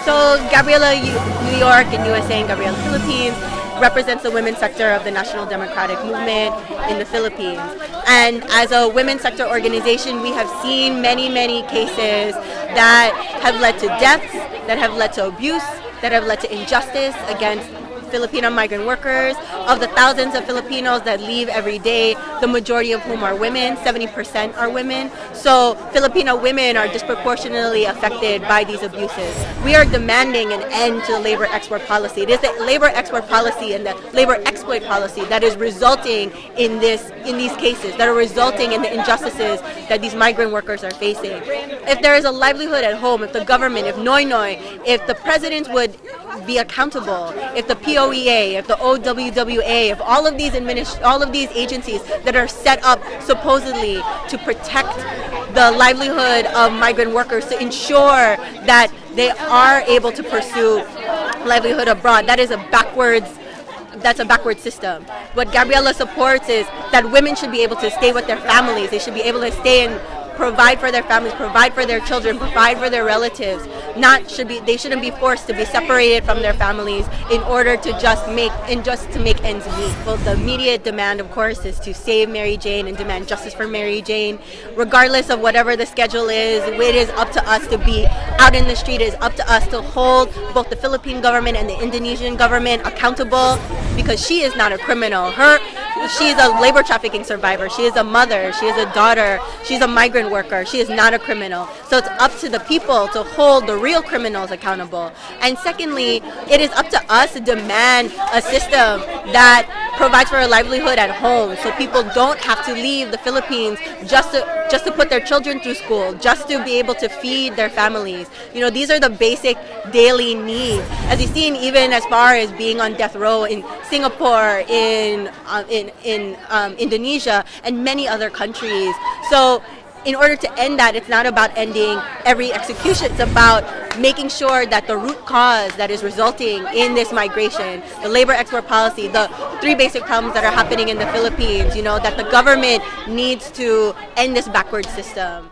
So Gabriela New York and USA and Gabriela Philippines represents the women's sector of the National Democratic Movement in the Philippines. And as a women's sector organization, we have seen many, many cases that have led to deaths, that have led to abuse, that have led to injustice against Filipino migrant workers. Of the thousands of Filipinos that leave every day, the majority of whom are women, 70% are women. So Filipino women are disproportionately affected by these abuses. We are demanding an end to the labor export policy. It is the labor export policy and the labor exploit policy that is resulting in these cases, that are resulting in the injustices that these migrant workers are facing. If there is a livelihood at home, if the government, if Noy, if the president would be accountable, if the POEA, if the OWWA, if all of these agencies that are set up supposedly to protect the livelihood of migrant workers, to ensure that they are able to pursue livelihood abroad, that's a backward system. What Gabriela supports is that women should be able to stay with their families. They should be able to stay and provide for their families, provide for their children, provide for their relatives. They shouldn't be forced to be separated from their families in order to just to make ends meet. Well, the immediate demand, of course, is to save Mary Jane and demand justice for Mary Jane. Regardless of whatever the schedule is, it is up to us to be out in the street. It is up to us to hold both the Philippine government and the Indonesian government accountable, because she is not a criminal. She is a labor trafficking survivor. She is a mother. She is a daughter. She's a migrant worker. She is not a criminal. So it's up to the people to hold the real criminals accountable. And secondly, it is up to us to demand a system that provides for a livelihood at home, so people don't have to leave the Philippines just to put their children through school, just to be able to feed their families. These are the basic daily needs. As you've seen, even as far as being on death row in Singapore, in Indonesia, and many other countries. So in order to end that, it's not about ending every execution. It's about making sure that the root cause that is resulting in this migration, the labor export policy, the three basic problems that are happening in the Philippines, that the government needs to end this backward system.